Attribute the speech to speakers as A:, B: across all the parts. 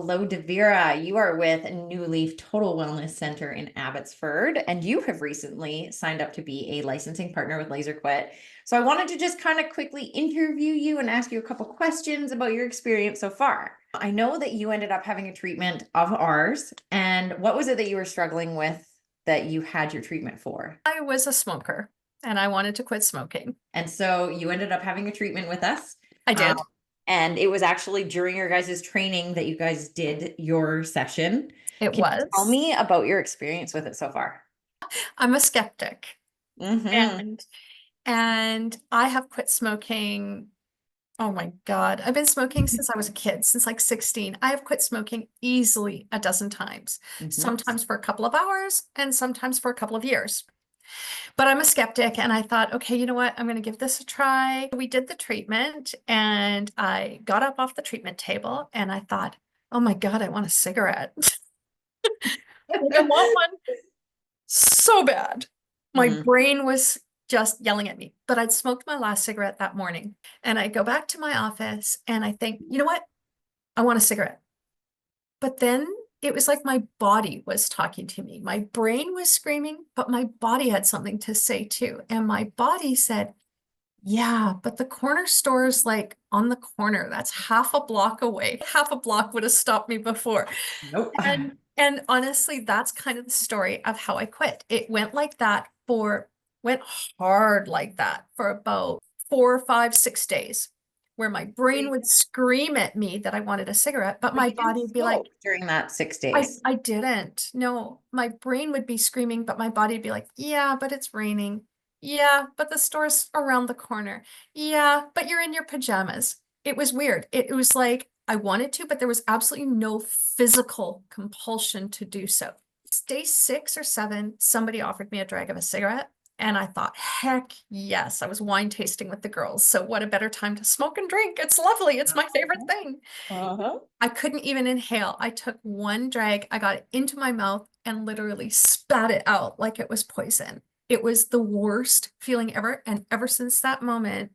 A: Hello, Devira. You are with Newleaf Total Wellness Centre in Abbotsford, and you have recently signed up to be a licensing partner with LaserQuit. So I wanted to just kind of quickly interview you and ask you a couple questions about your experience so far. I know that you ended up having a treatment of ours, and what was it that you were struggling with that you had your treatment for?
B: I was a smoker and I wanted to quit smoking.
A: And so you ended up having a treatment with us.
B: I
A: Um,
B: did.
A: and it was actually during your guys' training that you guys did your session.
B: It
A: Can you tell
B: was.
A: me about your experience with it so far?
B: I'm a skeptic
A: Mm-hmm.
B: and I have quit smoking. Oh my God. I've been smoking since I was a kid, since like 16. I have quit smoking easily a dozen times,
A: Mm-hmm.
B: sometimes for a couple of hours and sometimes for a couple of years. But I'm a skeptic and I thought, okay, you know what? I'm going to give this a try. We did the treatment and I got up off the treatment table and I thought, oh my God, I want a cigarette. Like I want one so bad. My
A: Mm-hmm.
B: brain was just yelling at me, but I'd smoked my last cigarette that morning. And I go back to my office and I think, you know what? I want a cigarette. But then it was like my body was talking to me. My brain was screaming, but my body had something to say too. And my body said, yeah, but the corner store is like on the corner. That's half a block away. Half a block would have stopped me before.
A: Nope.
B: And honestly, that's kind of the story of how I quit. It went like that went hard like that for about 4, 5, 6 days, where my
A: So
B: brain
A: you
B: would scream at me that I wanted a cigarette, but
A: so
B: my
A: you didn't
B: body would be like,
A: smoke during that six
B: I,
A: days.
B: I didn't. No, my brain would be screaming, but my body would be like, yeah, but it's raining. Yeah, but the store's around the corner. Yeah, but you're in your pajamas. It was weird. It was like I wanted to, but there was absolutely no physical compulsion to do so. Day 6 or 7, somebody offered me a drag of a cigarette. And I thought, heck yes, I was wine tasting with the girls. So what a better time to smoke and drink. It's lovely. It's my favorite thing.
A: Uh-huh.
B: I couldn't even inhale. I took one drag, I got it into my mouth and literally spat it out like it was poison. It was the worst feeling ever. And ever since that moment,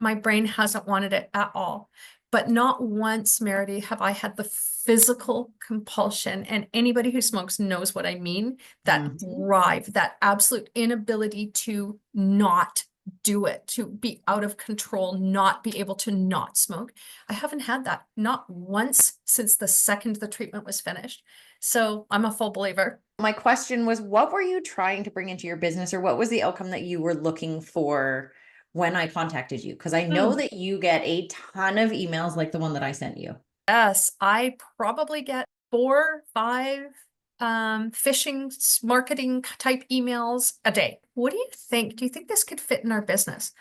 B: my brain hasn't wanted it at all. But not once, Meredy, have I had the physical compulsion. And anybody who smokes knows what I mean. That
A: Mhm.
B: drive, that absolute inability to not do it, to be out of control, not be able to not smoke. I haven't had that, not once since the second the treatment was finished. So I'm a full believer.
A: My question was, what were you trying to bring into your business, or what was the outcome that you were looking for when I contacted you? Because I know
B: Hmm.
A: that you get a ton of emails like the one that I sent you.
B: Yes, I probably get 4, 5 phishing marketing type emails a day. What do you think? Do you think this could fit in our business?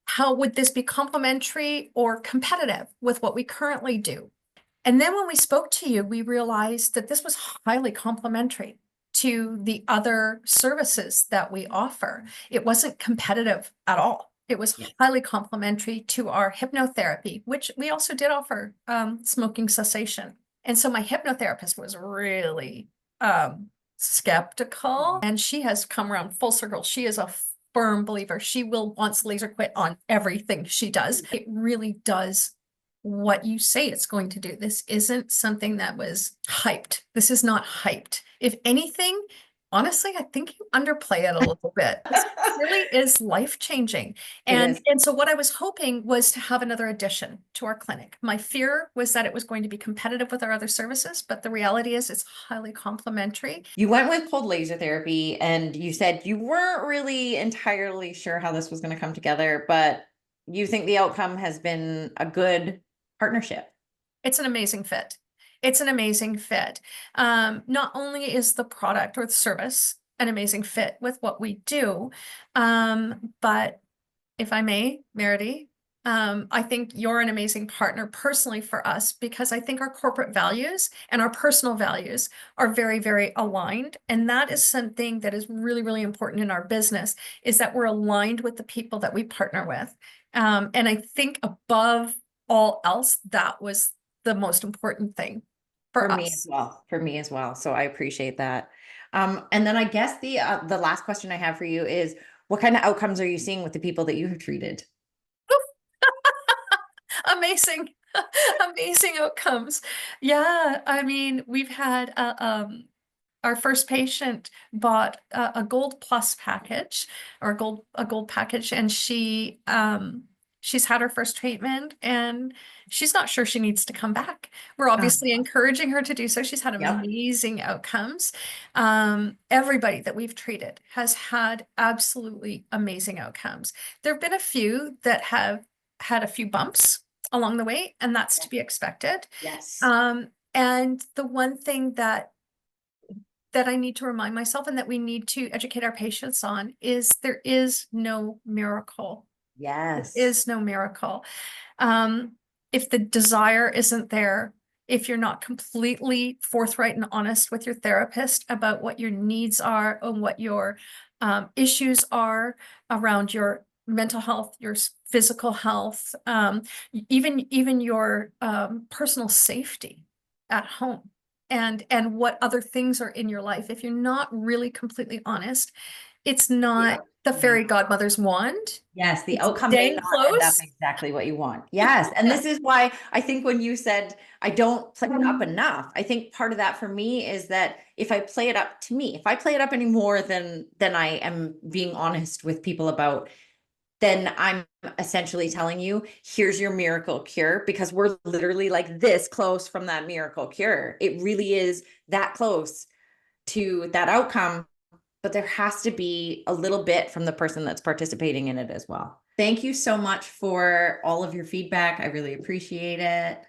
B: How would this be complementary or competitive with what we currently do? And then when we spoke to you, we realized that this was highly complementary to the other services that we offer. It wasn't competitive at all. It was
A: Yeah.
B: highly complementary to our hypnotherapy, which we also did offer smoking cessation. And so my hypnotherapist was really skeptical, and she has come around full circle. She is a firm believer. She will wants LaserQuit on everything she does. It really does what you say it's going to do. This isn't something that was hyped. This is not hyped. If anything, honestly, I think you underplay it a little bit. This really is life-changing.
A: It
B: And
A: is.
B: and so what I was hoping was to have another addition to our clinic. My fear was that it was going to be competitive with our other services, but the reality is it's highly complementary.
A: You went with cold laser therapy, and you said you weren't really entirely sure how this was going to come together, but you think the outcome has been a good partnership.
B: It's an amazing fit. It's an amazing fit. Not only is the product or the service an amazing fit with what we do, but if I may, Meredy, I think you're an amazing partner personally for us because I think our corporate values and our personal values are very, very aligned. And that is something that is really, really important in our business is that we're aligned with the people that we partner with. And I think above all else, that was the most important thing
A: For
B: for
A: me as
B: us.
A: well. For me as well. So I appreciate that. And then I guess the last question I have for you is, what kind of outcomes are you seeing with the people that you have treated?
B: Amazing. Amazing outcomes. Yeah, I mean, we've had our first patient bought a gold plus package or a gold package, and she's had her first treatment and she's not sure she needs to come back. We're
A: Ah,
B: obviously encouraging her to do so. She's had
A: yep.
B: amazing outcomes. Everybody that we've treated has had absolutely amazing outcomes. There have been a few that have had a few bumps along the way, and that's to be expected.
A: Yes.
B: And the one thing that I need to remind myself and that we need to educate our patients on is there is no miracle. There
A: Yes.
B: is no miracle. Um, if the desire isn't there, if you're not completely forthright and honest with your therapist about what your needs are and what your issues are around your mental health, your physical health, even your personal safety at home, and what other things are in your life. If you're not really completely honest, it's
A: Yeah.
B: not the fairy godmother's wand.
A: Yes, the
B: It's
A: outcome may
B: dang
A: not end up
B: close.
A: exactly what you want. Yes. And
B: Yeah.
A: this is why I think when you said I don't play it up enough, I think part of that for me is that if I play it up to me, if I play it up any more than I am being honest with people about, then I'm essentially telling you, here's your miracle cure, because we're literally like this close from that miracle cure. It really is that close to that outcome, but there has to be a little bit from the person that's participating in it as well. Thank you so much for all of your feedback. I really appreciate it.